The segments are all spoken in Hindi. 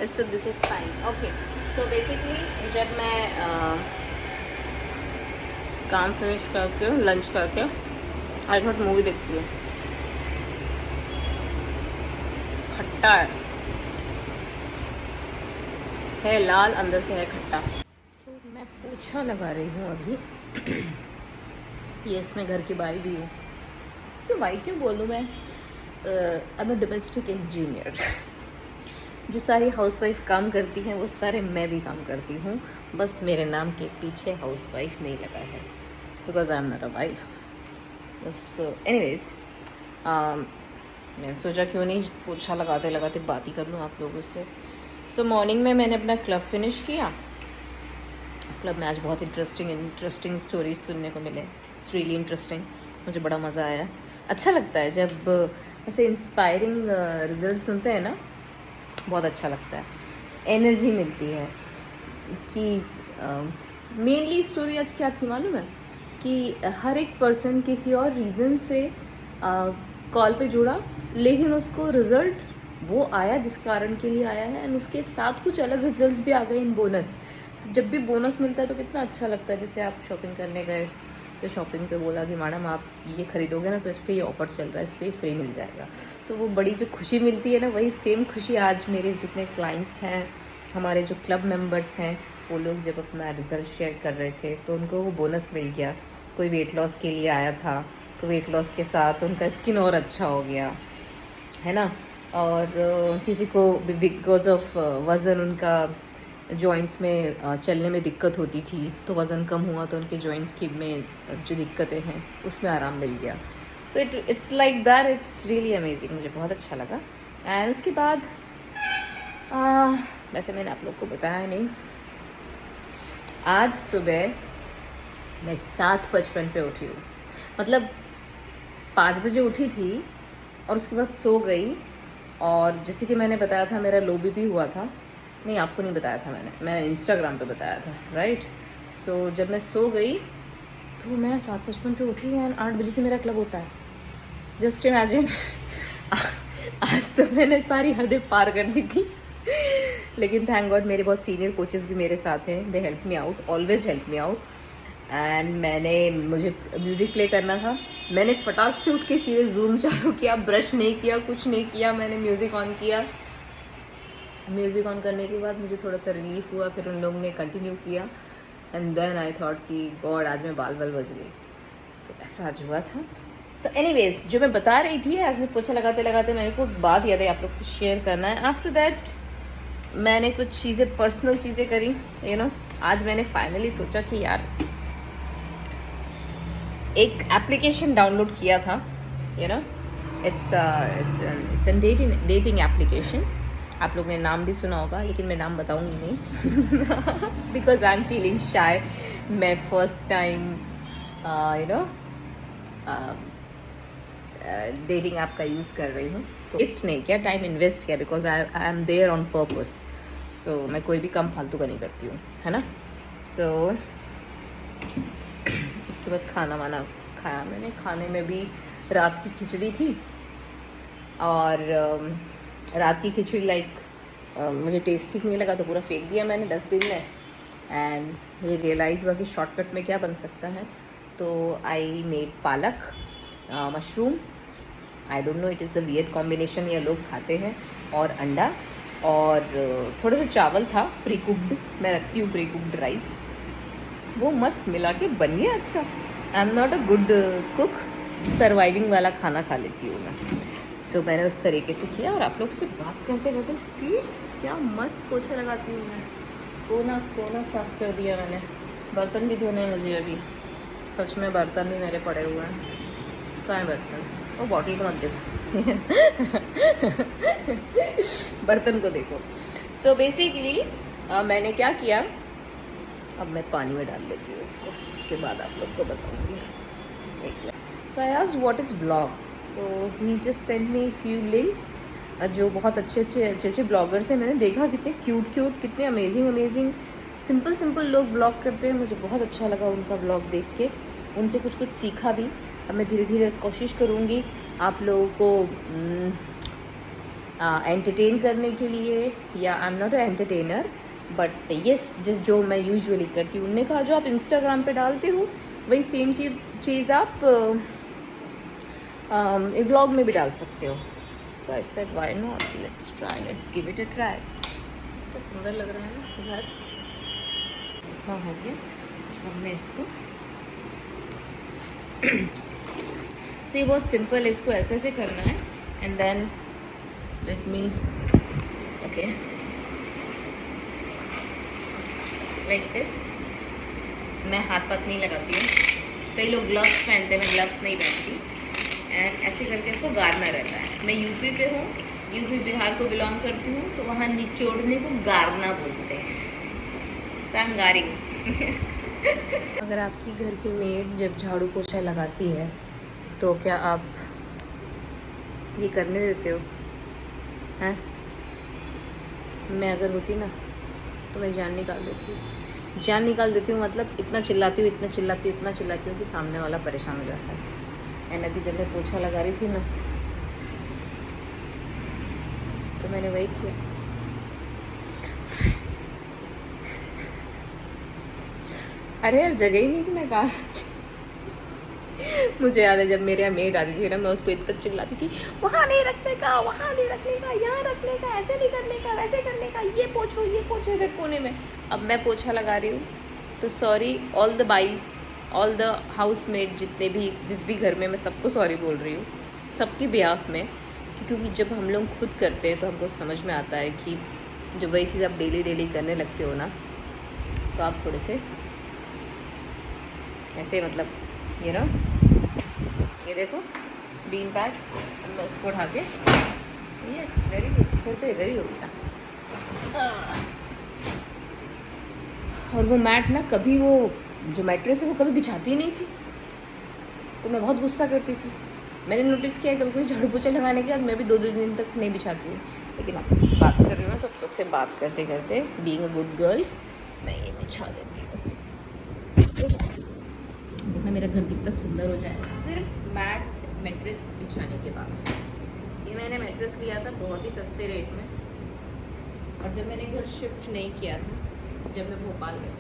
So this is fine. Okay, so basically जब मैं काम फिनिश करके लंच करके आज थोड़ा मूवी देखती हूँ। खट्टा है लाल, अंदर से है खट्टा। सो मैं पोछा लगा रही हूँ अभी। यस, मैं घर की बाई भी हूँ। क्यों बाई क्यों बोलूँ मैं? I am domestic engineer. जो सारी हाउसवाइफ काम करती हैं वो सारे मैं भी काम करती हूँ, बस मेरे नाम के पीछे हाउसवाइफ नहीं लगा है, because I am not a wife. So anyways, मैंने सोचा क्यों नहीं पोछा लगाते लगाते बात ही कर लूँ आप लोगों से। सो मॉर्निंग में मैंने अपना क्लब फिनिश किया। क्लब में आज बहुत इंटरेस्टिंग स्टोरीज सुनने को मिले। इट्स रियली इंटरेस्टिंग, मुझे बड़ा मज़ा आया। अच्छा लगता है जब ऐसे इंस्पायरिंग रिजल्ट सुनते हैं ना, बहुत अच्छा लगता है, एनर्जी मिलती है। कि मेनली स्टोरी आज क्या थी मालूम है? कि हर एक पर्सन किसी और रीज़न से कॉल पे जुड़ा, लेकिन उसको रिज़ल्ट वो आया जिस कारण के लिए आया है, एंड उसके साथ कुछ अलग रिजल्ट्स भी आ गए इन बोनस। तो जब भी बोनस मिलता है तो कितना अच्छा लगता है। जैसे आप शॉपिंग करने गए तो शॉपिंग पे बोला कि मैडम आप ये खरीदोगे ना तो इस पर ये ऑफ़र चल रहा है, इस पर ये फ्री मिल जाएगा। तो वो बड़ी जो खुशी मिलती है ना, वही सेम खुशी आज मेरे जितने क्लाइंट्स हैं, हमारे जो क्लब मेंबर्स हैं, वो लोग जब अपना रिज़ल्ट शेयर कर रहे थे तो उनको वो बोनस मिल गया। कोई वेट लॉस के लिए आया था तो वेट लॉस के साथ उनका स्किन और अच्छा हो गया, है ना। और किसी को बिकॉज ऑफ वज़न, उनका जॉइंट्स में चलने में दिक्कत होती थी, तो वज़न कम हुआ तो उनके जॉइंट्स की में जो दिक्कतें हैं उसमें आराम मिल गया। So it's like that, it's really amazing, मुझे बहुत अच्छा लगा। एंड उसके बाद वैसे मैंने आप लोग को बताया नहीं, आज सुबह मैं 7:55 पे उठी हूँ। मतलब 5 बजे उठी थी और उसके बाद सो गई। और जैसे कि मैंने बताया था मेरा लो बीपी हुआ था, नहीं आपको नहीं बताया था मैं इंस्टाग्राम पे बताया था, राइट। सो जब मैं सो गई तो मैं 7:55 पे उठी एंड 8 बजे से मेरा क्लब होता है। Just imagine. आज तो मैंने सारी हदें पार कर दी थी। लेकिन थैंक गॉड मेरे बहुत सीनियर कोचेस भी मेरे साथ हैं, they help me out, always help me out. And मुझे म्यूज़िक प्ले करना था, मैंने फटाक से उठ के सीधे जूम चालू किया, ब्रश नहीं किया, कुछ नहीं किया, मैंने म्यूज़िक ऑन किया। म्यूज़िक ऑन करने के बाद मुझे थोड़ा सा रिलीफ हुआ, फिर उन लोगों ने कंटिन्यू किया एंड देन आई थॉट कि गॉड आज मैं बाल बच गई। सो ऐसा आज हुआ था। सो एनीवेज, जो मैं बता रही थी, आज मैं पोछा लगाते लगाते मेरे को बात याद है आप लोग से शेयर करना है। आफ्टर दैट मैंने कुछ चीज़ें, पर्सनल चीज़ें करी, यू नो। आज मैंने फाइनली सोचा कि यार एक एप्लीकेशन डाउनलोड किया था, you know, it's an dating application. आप लोग ने नाम भी सुना होगा लेकिन मैं नाम बताऊंगी नहीं, because I am feeling shy. मैं first time you know dating app का यूज़ कर रही हूँ, तो वेस्ट नहीं किया, टाइम इन्वेस्ट किया, because I am there on purpose. So मैं कोई भी काम फालतू का नहीं करती हूँ, है ना। सो उसके बाद खाना वाना खाया मैंने। खाने में भी रात की खिचड़ी थी, और रात की खिचड़ी मुझे टेस्ट ठीक नहीं लगा तो पूरा फेंक दिया मैंने डस्टबिन में। एंड मुझे रियलाइज़ हुआ कि शॉर्टकट में क्या बन सकता है, तो आई मेड पालक mushroom. I don't know, it is a weird combination, या लोग खाते हैं, और अंडा, और थोड़ा सा चावल था प्री कुक्ड, मैं रखती हूँ प्री कुक्ड राइस, वो मस्त मिला के बन गया। अच्छा, I am not a good cook, surviving वाला खाना खा लेती हूँ मैं। सो मैंने उस तरीके से किया, और आप लोग से बात करते करते सी क्या मस्त पोछा लगाती हूँ मैं। कोना कोना साफ कर दिया मैंने। बर्तन भी धोने हैं मुझे अभी, सच में बर्तन भी मेरे पड़े हुए हैं। कहाँ है बर्तन? वो बॉटल को मत देखो। बर्तन को देखो। सो बेसिकली मैंने क्या किया, अब मैं पानी में डाल लेती हूँ इसको, उसके बाद आप लोग को बताऊँगी। एक minute. So I asked what is blog, तो he just send me few links, जो बहुत अच्छे ब्लॉगर्स हैं। मैंने देखा कितने क्यूट कितने अमेजिंग सिंपल लोग ब्लॉग करते हैं। मुझे बहुत अच्छा लगा उनका ब्लॉग देख के, उनसे कुछ सीखा भी। अब मैं धीरे धीरे कोशिश करूँगी आप लोगों को एंटरटेन करने के लिए, या I am not a entertainer but yes, जिस जो मैं यूजुअली करती हूँ। उनने कहा जो आप इंस्टाग्राम पे डालते हो वही सेम चीज़ आप व्लॉग में भी डाल सकते हो। So I said why not, let's try, let's give it a try. कितना सुंदर लग रहा है ना घर। हाँ हो गया। अब मैं इसको सो ये बहुत सिंपल है, इसको ऐसे ऐसे करना है and then let me okay like this. मैं हाथ पाथ नहीं लगाती हूँ, कई लोग ग्लव्स पहनते हैं, मैं ग्लव्स नहीं पहनती। एंड ऐसे करके इसको गारना रहता है। मैं यूपी से हूँ, यूपी बिहार को बिलोंग करती हूँ, तो वहाँ निचोड़ने को गारना बोलते हैं। संगारी। अगर आपकी घर की मेड जब झाड़ू पोछा लगाती है तो क्या आप ये करने देते हो? हैं? मैं अगर होती ना तो मैं जान निकाल देती हूँ। जान निकाल देती हूँ मतलब इतना चिल्लाती हूँ, इतना चिल्लाती हूँ, इतना चिल्लाती हूँ कि सामने वाला परेशान हो जाता है। एंड अभी जब मैं पोछा लगा रही थी ना तो मैंने वही किया। अरे यार जगह ही नहीं थी, मैं कहा मुझे याद है जब मेरे यहाँ मेड आती थी ना, मैं उसको इतना चिल्लाती थी, वहाँ नहीं रखने का, वहाँ नहीं रखने का, यहाँ रखने का, ऐसे नहीं करने का, वैसे करने का, ये पोछो इधर कोने में। अब मैं पोछा लगा रही हूँ तो सॉरी ऑल द बाइज, ऑल द हाउस मेड, जितने भी जिस भी घर में, मैं सबको सॉरी बोल रही हूँ, सबकी बिहाफ में। क्योंकि जब हम लोग खुद करते हैं तो हमको समझ में आता है कि जो वही चीज़ आप डेली डेली करने लगते हो ना, तो आप थोड़े से ऐसे मतलब ये ना, ये देखो बीन बैग, मैं इसको उठा के, यस वेरी गुड, फिर तो इधर ही हो गया। और वो मैट ना कभी, वो जो मैट्रेस है वो कभी बिछाती ही नहीं थी, तो मैं बहुत गुस्सा करती थी। मैंने नोटिस किया कभी कभी झाड़ू पोछा लगाने के बाद मैं भी 2-2 दिन तक नहीं बिछाती हूँ। लेकिन आप लोग से बात कर रही हूँ ना, तो आप लोग से बात करते करते बीइंग अ गुड गर्ल मैं ये बिछा देती हूँ। देखना मेरा घर कितना सुंदर हो जाए सिर्फ मैट मैट्रेस बिछाने के बाद। ये मैंने मैट्रेस लिया था बहुत ही सस्ते रेट में, और जब मैंने घर शिफ्ट नहीं किया था, जब मैं भोपाल गई,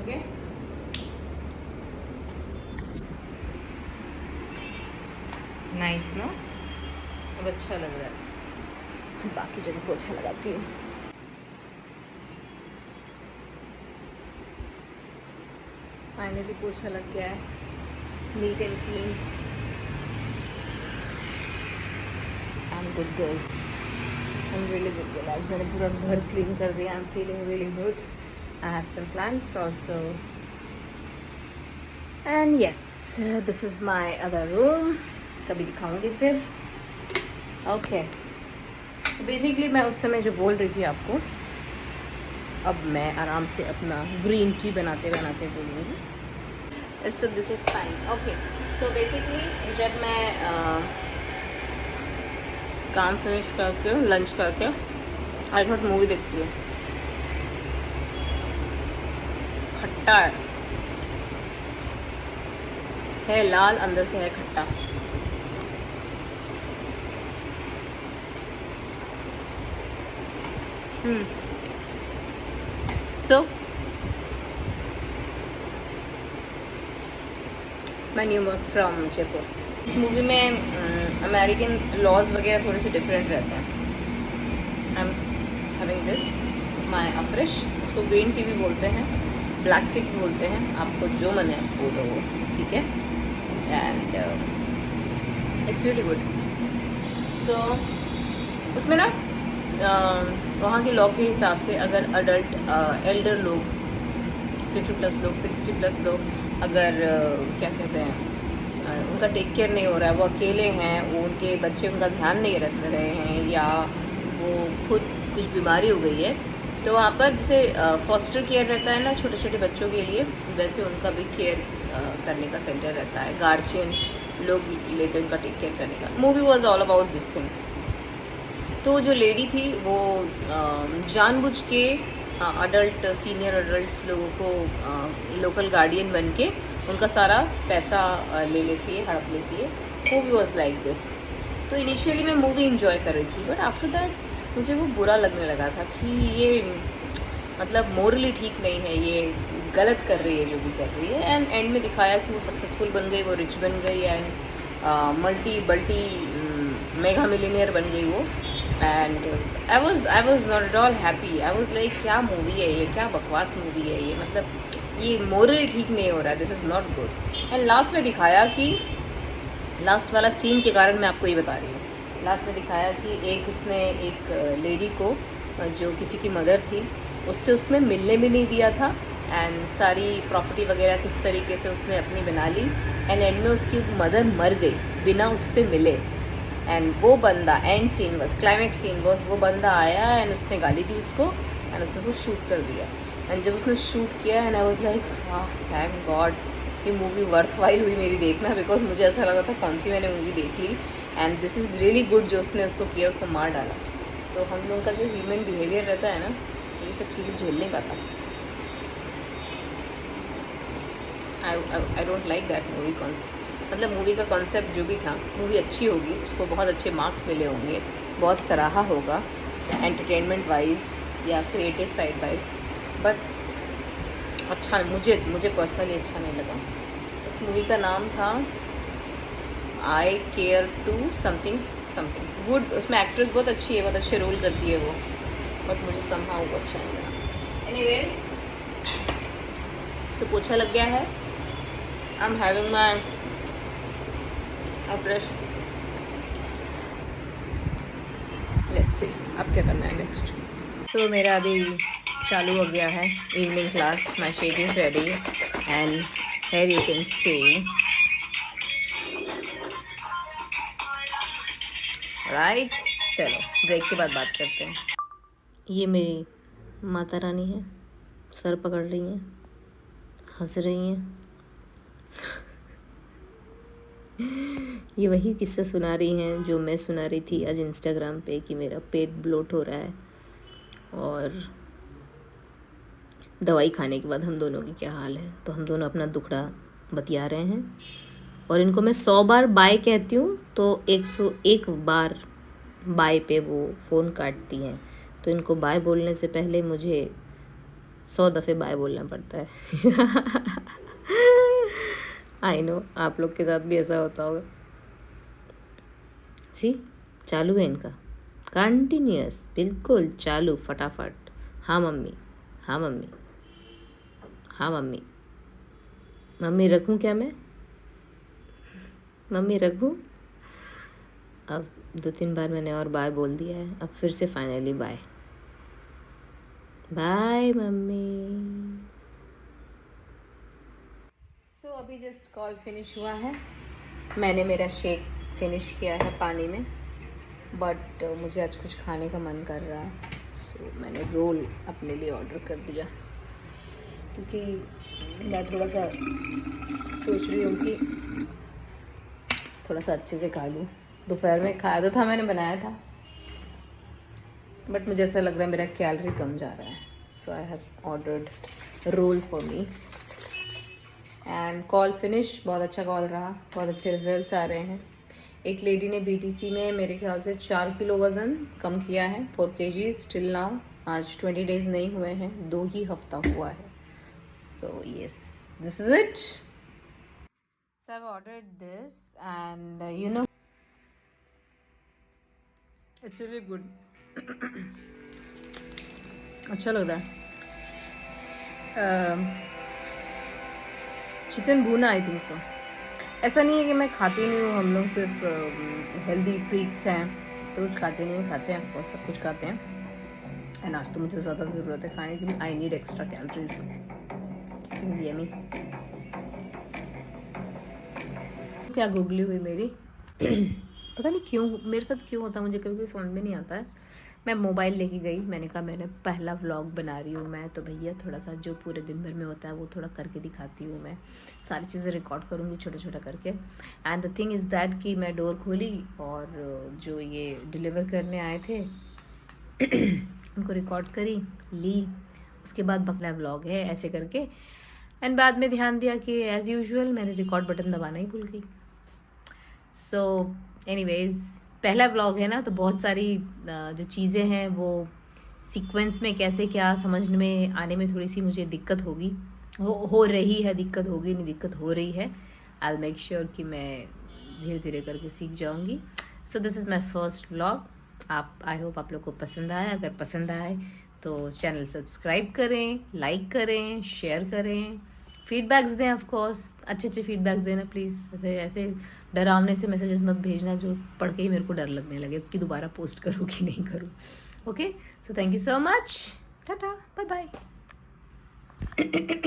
ओके नाइस ना, अब अच्छा लग रहा है। बाकी जगह पोछा लगाती हूँ। फाइनली पोछा लग गया है, neat and clean. I am good girl, I am really good girl. आज मैंने पूरा घर क्लीन कर दिया। I am feeling really good. I have some plants also and yes this is my other room. कभी दिखाऊंगी फिर। ओके तो बेसिकली मैं उस समय जो बोल रही थी आपको, अब मैं आराम से अपना ग्रीन टी बनाते बनाते बोलूँगी। So this is fine. Okay so basically जब मैं काम फिनिश करके लंच करके आई थॉट मूवी देखती हूँ। खट्टा है लाल, अंदर से है खट्टा। So my new work from Jaipur. इस मूवी में अमेरिकन लॉज वगैरह थोड़े से डिफरेंट रहते हैं। I am having this my afresh, इसको ग्रीन टी भी बोलते हैं, ब्लैक टी भी बोलते हैं, आपको जो मन है बोलो वो, ठीक है। And it's really good. So उसमें ना वहाँ के लॉ के हिसाब से अगर अडल्ट एल्डर लोग 50+ लोग 60+ लोग अगर क्या कहते हैं उनका टेक केयर नहीं हो रहा है, वो अकेले हैं, वो उनके बच्चे उनका ध्यान नहीं रख रहे हैं, या वो खुद कुछ बीमारी हो गई है, तो वहाँ पर जैसे फॉस्टर केयर रहता है ना छोटे छोटे बच्चों के लिए, वैसे उनका भी केयर करने का सेंटर रहता है। गार्जियन लोग लेते हैं उनका टेक केयर करने का। Movie was all about this thing. तो जो लेडी थी वो जानबूझ के अडल्ट सीनियर अडल्ट लोगों को लोकल गार्डियन बन के उनका सारा पैसा ले लेती है, हड़प लेती है। Movie was like this. तो इनिशियली मैं मूवी इंजॉय कर रही थी, बट आफ्टर दैट मुझे वो बुरा लगने लगा था कि ये मतलब मोरली ठीक नहीं है, ये गलत कर रही है जो भी कर रही है। एंड एंड में दिखाया कि वो सक्सेसफुल बन गई, वो रिच बन गई एंड मल्टी मेगा मिलीनियर बन गई वो। And I was not at all happy. I was like क्या मूवी है ये, क्या बकवास मूवी है ये, मतलब ये मोरली ठीक नहीं हो रहा है, this is not good. And last में दिखाया कि लास्ट वाला सीन के कारण मैं आपको ये बता रही हूँ। लास्ट में दिखाया कि एक लेडी को जो किसी की मदर थी, उससे उसने मिलने भी नहीं दिया था एंड सारी प्रॉपर्टी वगैरह किस तरीके से उसने अपनी बना ली। एंड एंड में उसकी मदर मर गई बिना उससे मिले। एंड वो बंदा एंड सीन बस क्लाइमैक्स सीन बस वो बंदा आया एंड उसने गाली दी उसको एंड उसने उसको शूट कर दिया। एंड जब उसने शूट किया एंड आई वाज लाइक हाँ थैंक गॉड, ये मूवी वर्थ वाइल हुई मेरी देखना, बिकॉज मुझे ऐसा लगा था कौन सी मैंने मूवी देख ली। And this is really good जो उसने उसको किया, उसको मार डाला। तो हम लोगों का जो ह्यूमन बिहेवियर रहता है ना, ये सब चीज़ें झेल नहीं पाता। I don't like that movie concept. मतलब मूवी का कॉन्सेप्ट जो भी था, मूवी अच्छी होगी, उसको बहुत अच्छे मार्क्स मिले होंगे, बहुत सराहा होगा एंटरटेनमेंट वाइज या क्रिएटिव साइड वाइज, बट अच्छा मुझे पर्सनली अच्छा नहीं लगा। उस मूवी का नाम था I care to something something good. उसमें एक्ट्रेस बहुत अच्छी है, बहुत अच्छे रोल करती है वो, बट मुझे समहाउ वो अच्छा नहीं लगा। एनीवेज, सो पोछा लग गया है। I am having my fresh. Let's see अब क्या करना है नेक्स्ट। सो मेरा अभी चालू हो गया है evening class. My shed is ready and here you can see right. चलो ब्रेक के बाद बात करते हैं। ये मेरी माता रानी है, सर पकड़ रही हैं, हंस रही हैं। ये वही किस्सा सुना रही हैं जो मैं सुना रही थी आज इंस्टाग्राम पे कि मेरा पेट ब्लोट हो रहा है और दवाई खाने के बाद हम दोनों की क्या हाल है। तो हम दोनों अपना दुखड़ा बतिया रहे हैं और इनको मैं 100 बार बाय कहती हूँ तो 101 बार बाय पे वो फ़ोन काटती हैं। तो इनको बाय बोलने से पहले मुझे 100 दफ़े बाय बोलना पड़ता है। आई नो आप लोग के साथ भी ऐसा होता होगा। सी चालू है इनका कंटिन्यूअस, बिल्कुल चालू फटाफट। हाँ मम्मी, हाँ मम्मी, हाँ मम्मी, मम्मी रखूँ क्या मैं, मम्मी रखूँ। अब 2-3 बार मैंने और बाय बोल दिया है, अब फिर से फाइनली बाय बाय मम्मी। सो अभी जस्ट कॉल फिनिश हुआ है, मैंने मेरा शेक फिनिश किया है पानी में, बट मुझे आज कुछ खाने का मन कर रहा है। सो मैंने रोल अपने लिए ऑर्डर कर दिया क्योंकि मैं थोड़ा सा सोच रही हूँ कि थोड़ा सा अच्छे से खा लूँ। दोपहर में खाया तो था, मैंने बनाया था, बट मुझे ऐसा लग रहा है मेरा कैलोरी कम जा रहा है। So I have ordered roll for me and call finish. बहुत अच्छा कॉल रहा, बहुत अच्छे रिजल्ट्स आ रहे हैं। एक लेडी ने BTC में मेरे ख्याल से 4 किलो वज़न कम किया है, 4 kgs टिल नाउ। आज 20 डेज़ नहीं हुए हैं, 2 ही हफ्ता हुआ है। So yes, this is it. So I have ordered this and you know it's really good. अच्छा लग रहा है। Chicken Bhuna I think so. ऐसा नहीं है कि मैं खाती नहीं हूँ, हम लोग सिर्फ हेल्दी फ्रीक्स हैं तो कुछ खाते नहीं, खाते हैं ऑफकोर्स, सब कुछ खाते हैं। एंड आज तो मुझे ज़्यादा ज़रूरत है खाने की, I need extra calories. Is yummy. क्या गुगली हुई मेरी। पता नहीं क्यों मेरे साथ क्यों होता है, मुझे कभी कभी समझ में नहीं आता है। मैं मोबाइल लेके गई, मैंने कहा मैंने पहला व्लॉग बना रही हूँ मैं, तो भैया थोड़ा सा जो पूरे दिन भर में होता है वो थोड़ा करके दिखाती हूँ मैं, सारी चीज़ें रिकॉर्ड करूँगी छोटा छोटा करके। And the thing is that कि मैं डोर खोली और जो ये डिलीवर करने आए थे उनको रिकॉर्ड करी ली उसके बाद बकला व्लॉग है, ऐसे करके। एंड बाद में ध्यान दिया कि एज़ यूजुअल मैंने रिकॉर्ड बटन दबाना ही भूल गई। सो एनीवेज पहला व्लॉग है ना, तो बहुत सारी जो चीज़ें हैं वो सीक्वेंस में कैसे क्या समझ में आने में थोड़ी सी मुझे दिक्कत होगी, हो रही है, दिक्कत होगी नहीं, दिक्कत हो रही है। आई मेक श्योर कि मैं धीरे धीरे करके सीख जाऊंगी। So this is my first vlog. आप आई होप आप लोग को पसंद आए। अगर पसंद आए तो चैनल सब्सक्राइब करें, लाइक करें, शेयर करें, फीडबैक्स दें। ऑफ कोर्स अच्छे फीडबैक्स देना प्लीज़। ऐसे डरावने से मैसेजेस मत भेजना जो पढ़ के ही मेरे को डर लगने लगे कि दोबारा पोस्ट करूँ कि नहीं करूँ। Okay, so thank you so much, tata, bye bye.